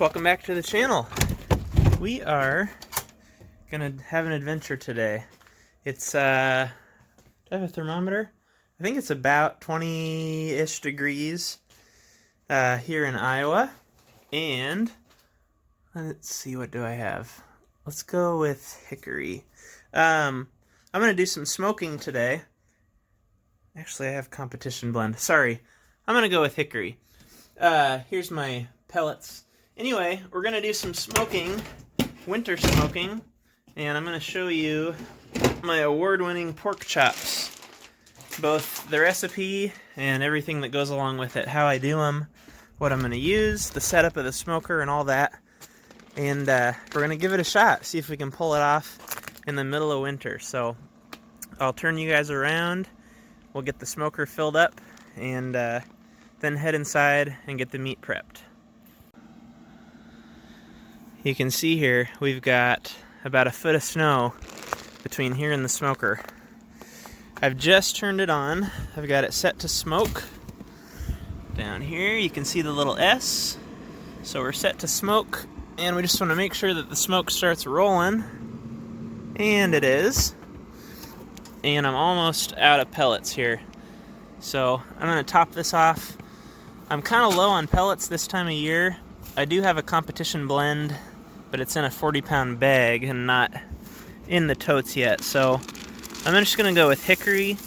Welcome back to the channel. We are gonna have an adventure today. It's do I have a thermometer? I think it's about 20-ish degrees here in Iowa. And let's see, what do I have? Let's go with hickory. I'm gonna do some smoking today. Actually, I have competition blend. Sorry. I'm gonna go with hickory. Here's my pellets. Anyway, we're gonna do some smoking, winter smoking, and I'm gonna show you my award-winning pork chops. Both the recipe and everything that goes along with it, how I do them, what I'm gonna use, the setup of the smoker and all that. And we're gonna give it a shot, see if we can pull it off in the middle of winter. So I'll turn you guys around, we'll get the smoker filled up, and then head inside and get the meat prepped. You can see here we've got about a foot of snow between here and the smoker. I've just turned it on. I've got it set to smoke. Down here you can see the little S. So we're set to smoke, and we just want to make sure that the smoke starts rolling. And it is. And I'm almost out of pellets here. So I'm going to top this off. I'm kind of low on pellets this time of year. I do have a competition blend, but it's in a 40-pound bag and not in the totes yet. So I'm just going to go with hickory.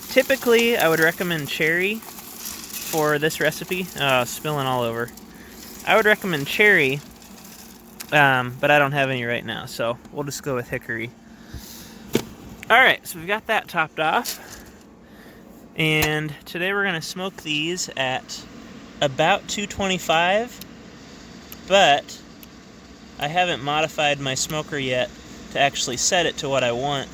Typically, I would recommend cherry for this recipe. Spilling all over. I would recommend cherry, but I don't have any right now, so we'll just go with hickory. Alright, so we've got that topped off. And today we're going to smoke these at about 225, but I haven't modified my smoker yet to actually set it to what I want,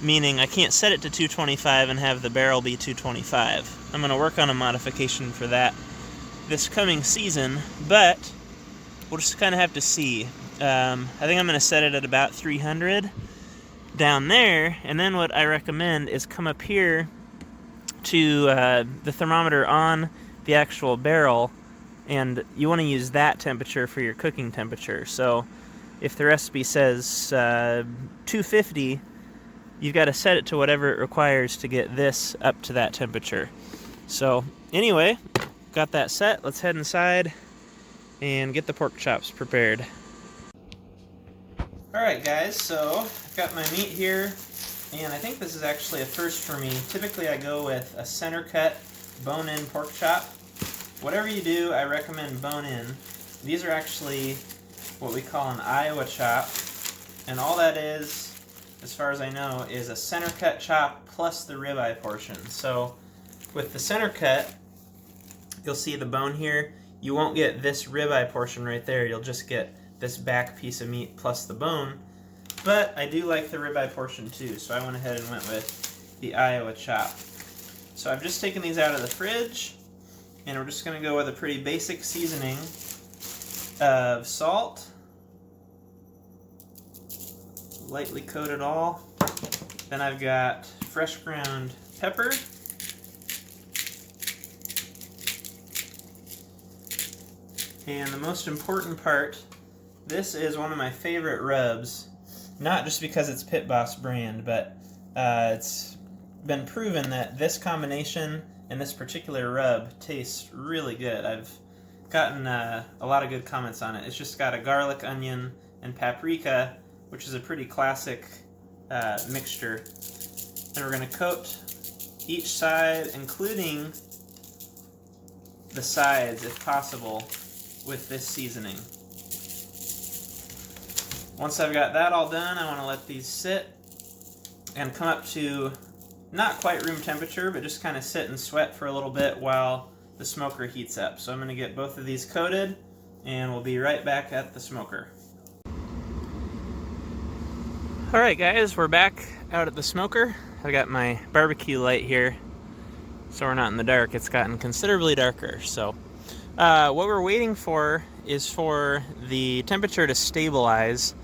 meaning I can't set it to 225 and have the barrel be 225. I'm going to work on a modification for that this coming season, but we'll just kind of have to see. I think I'm going to set it at about 300 down there, and then what I recommend is come up here to the thermometer on the actual barrel, and you want to use that temperature for your cooking temperature. So if the recipe says 250, you've got to set it to whatever it requires to get this up to that temperature. So anyway, got that set. Let's head inside and get the pork chops prepared. Alright guys, so I've got my meat here, and I think this is actually a first for me. Typically I go with a center cut bone-in pork chop. Whatever you do, I recommend bone-in. These are actually what we call an Iowa chop, and all that is, as far as I know, is a center cut chop plus the ribeye portion. So with the center cut, you'll see the bone here. You won't get this ribeye portion right there, you'll just get this back piece of meat plus the bone. But I do like the ribeye portion too, so I went ahead and went with the Iowa chop. So I've just taken these out of the fridge, and we're just going to go with a pretty basic seasoning of salt, lightly coat it all. Then I've got fresh ground pepper, and the most important part, this is one of my favorite rubs, not just because it's Pit Boss brand, but it's been proven that this combination and this particular rub tastes really good. I've gotten a lot of good comments on it. It's just got a garlic, onion, and paprika, which is a pretty classic mixture. And we're going to coat each side, including the sides, if possible, with this seasoning. Once I've got that all done, I want to let these sit and come up to not quite room temperature, but just kind of sit and sweat for a little bit while the smoker heats up. So I'm going to get both of these coated, and we'll be right back at the smoker. Alright guys, we're back out at the smoker. I've got my barbecue light here, so we're not in the dark. It's gotten considerably darker. So what we're waiting for is for the temperature to stabilize,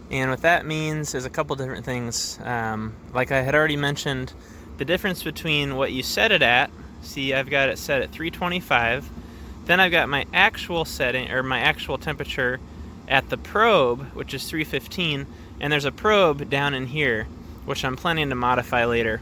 and what that means is a couple different things. Like I had already mentioned, the difference between what you set it at, see I've got it set at 325, Then I've got my actual setting, or my actual temperature at the probe, which is 315, and there's a probe down in here, which I'm planning to modify later.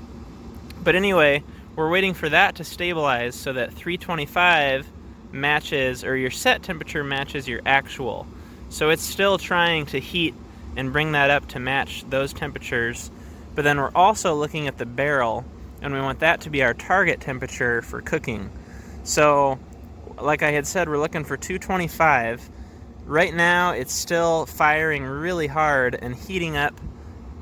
But anyway, we're waiting for that to stabilize so that 325 matches, or your set temperature matches your actual. So it's still trying to heat and bring that up to match those temperatures. But then we're also looking at the barrel, and we want that to be our target temperature for cooking. So, like I had said, we're looking for 225. Right now, it's still firing really hard and heating up.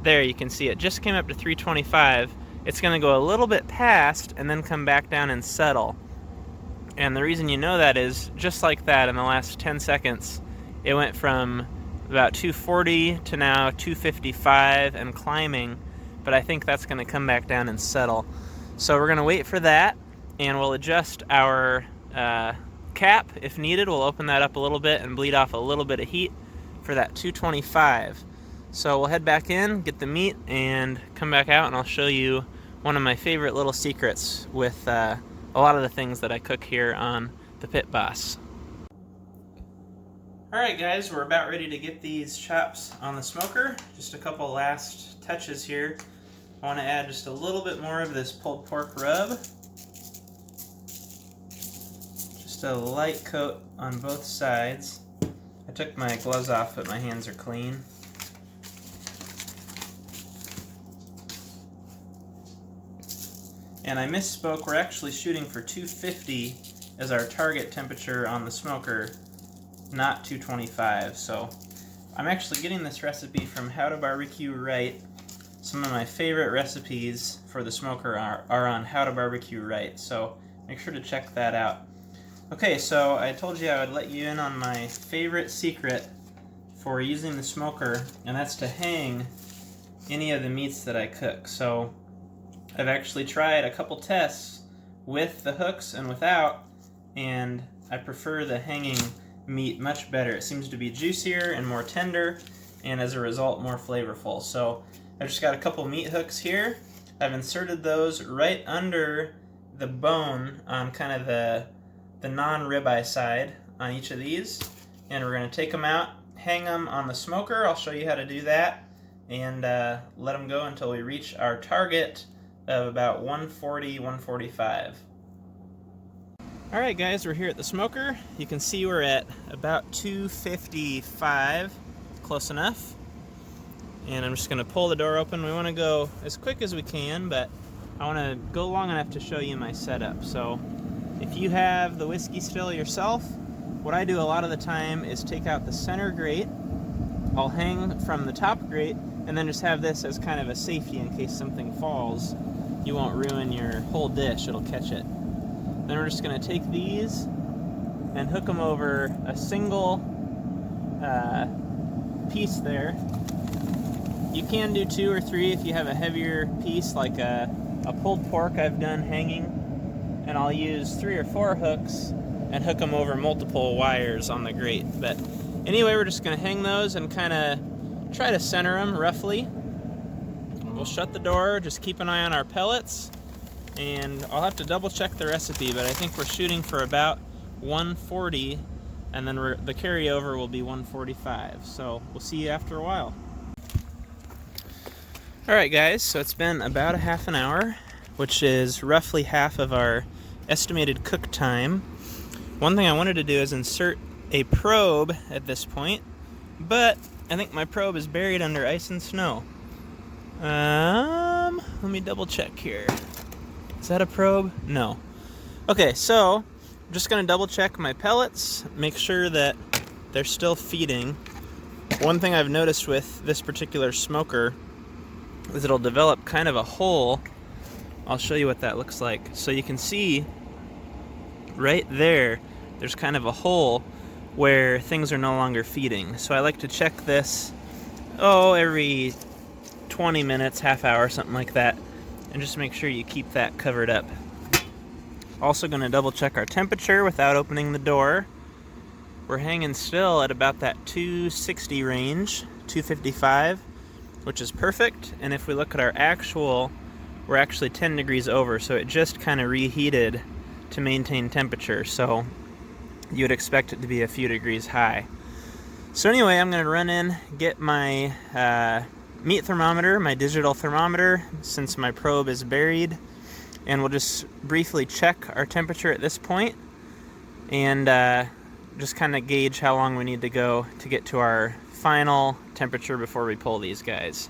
There, you can see it just came up to 325. It's going to go a little bit past and then come back down and settle. And the reason you know that is, just like that, in the last 10 seconds, it went from about 240 to now 255 and climbing, but I think that's going to come back down and settle. So we're going to wait for that, and we'll adjust our cap if needed. We'll open that up a little bit and bleed off a little bit of heat for that 225. So we'll head back in, get the meat, and come back out, and I'll show you one of my favorite little secrets with a lot of the things that I cook here on the Pit Boss. Alright guys, we're about ready to get these chops on the smoker. Just a couple last touches here. I want to add just a little bit more of this pulled pork rub. Just a light coat on both sides. I took my gloves off, but my hands are clean. And I misspoke, we're actually shooting for 250 as our target temperature on the smoker, not 225. So I'm actually getting this recipe from How to Barbecue Right. Some of my favorite recipes for the smoker are on How to Barbecue Right, so make sure to check that out. Okay, so I told you I would let you in on my favorite secret for using the smoker, and that's to hang any of the meats that I cook. So I've actually tried a couple tests with the hooks and without, and I prefer the hanging meat much better. It seems to be juicier and more tender, and as a result more flavorful. So I've just got a couple meat hooks here. I've inserted those right under the bone on kind of the non-ribeye side on each of these, and we're going to take them out, hang them on the smoker. I'll show you how to do that, and let them go until we reach our target of about 140, 145. Alright guys, we're here at the smoker. You can see we're at about 255, close enough. And I'm just going to pull the door open. We want to go as quick as we can, but I want to go long enough to show you my setup. So if you have the whiskey still yourself, what I do a lot of the time is take out the center grate. I'll hang from the top grate and then just have this as kind of a safety in case something falls. You won't ruin your whole dish, it'll catch it. Then we're just going to take these and hook them over a single piece there. You can do 2 or 3 if you have a heavier piece, like a pulled pork I've done hanging, and I'll use 3 or 4 hooks and hook them over multiple wires on the grate. But anyway, we're just going to hang those and kind of try to center them roughly. We'll shut the door, just keep an eye on our pellets, and I'll have to double check the recipe, but I think we're shooting for about 140, and then the carryover will be 145. So we'll see you after a while. Alright guys, so it's been about a half an hour, which is roughly half of our estimated cook time. One thing I wanted to do is insert a probe at this point, but I think my probe is buried under ice and snow. Let me double check here. Is that a probe? No. Okay, so I'm just going to double check my pellets, make sure that they're still feeding. One thing I've noticed with this particular smoker is it'll develop kind of a hole. I'll show you what that looks like. So you can see right there, there's kind of a hole where things are no longer feeding. So I like to check this, every 20 minutes, half hour, something like that, and just make sure you keep that covered up. Also going to double check our temperature without opening the door. We're hanging still at about that 260 range, 255, which is perfect. And if we look at our actual, we're actually 10 degrees over, so it just kind of reheated to maintain temperature. So you would expect it to be a few degrees high. So anyway, I'm going to run in, get my meat thermometer, my digital thermometer, since my probe is buried, and we'll just briefly check our temperature at this point and just kind of gauge how long we need to go to get to our final temperature before we pull these guys.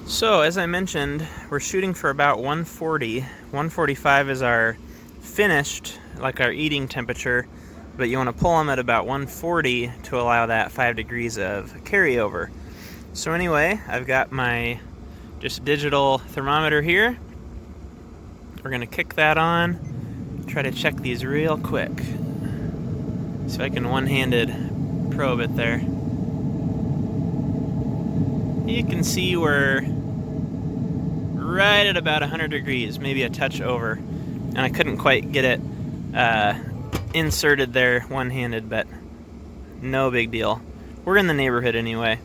So as I mentioned, we're shooting for about 140. 145 is our finished, like our eating temperature, but you want to pull them at about 140 to allow that 5 degrees of carryover. So anyway, I've got my just digital thermometer here. We're going to kick that on, try to check these real quick. See if I can one-handed probe it there. You can see we're right at about 100 degrees, maybe a touch over. And I couldn't quite get it inserted there one-handed, but no big deal. We're in the neighborhood anyway.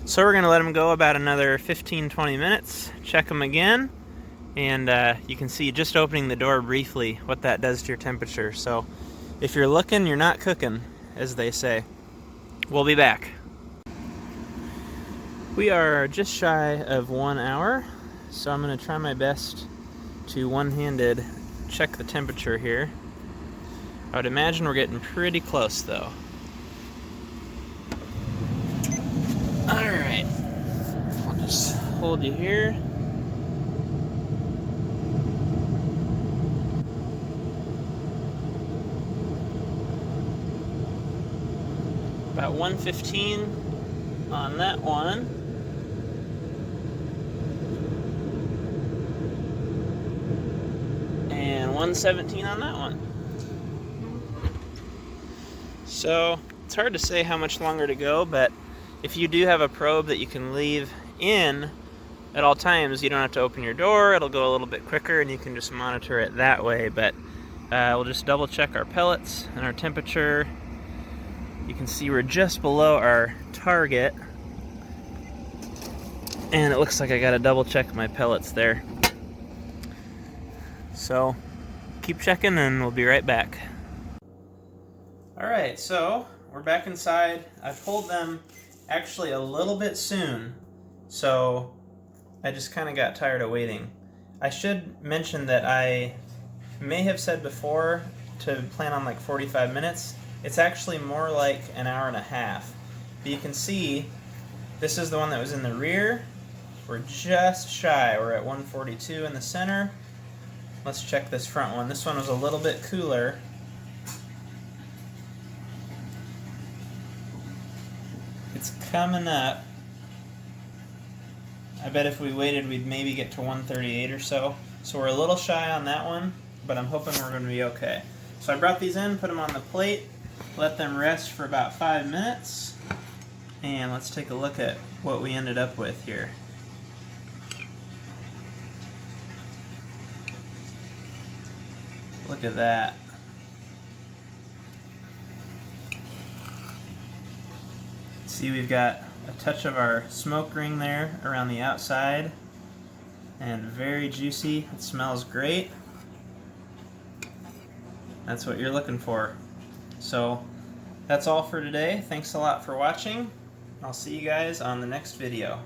So we're going to let them go about another 15-20 minutes, check them again, and you can see just opening the door briefly what that does to your temperature. So if you're looking, you're not cooking, as they say. We'll be back. We are just shy of 1 hour, so I'm going to try my best to one-handed check the temperature here. I would imagine we're getting pretty close though. Alright, I'll just hold you here. About 115 on that one. And 117 on that one. So it's hard to say how much longer to go, but if you do have a probe that you can leave in at all times, you don't have to open your door. It'll go a little bit quicker and you can just monitor it that way. But we'll just double check our pellets and our temperature. You can see we're just below our target, and it looks like I gotta double check my pellets there. So keep checking and we'll be right back. Alright, so we're back inside. I pulled them actually a little bit soon, so I just kind of got tired of waiting. I should mention that I may have said before to plan on like 45 minutes. It's actually more like an hour and a half. But you can see this is the one that was in the rear. We're just shy. We're at 142 in the center. Let's check this front one. This one was a little bit cooler. It's coming up. I bet if we waited, we'd maybe get to 138 or so. So we're a little shy on that one, but I'm hoping we're going to be okay. So I brought these in, put them on the plate, let them rest for about 5 minutes, and let's take a look at what we ended up with here. Look at that. See, we've got a touch of our smoke ring there around the outside, and very juicy. It smells great. That's what you're looking for. So that's all for today. Thanks a lot for watching. I'll see you guys on the next video.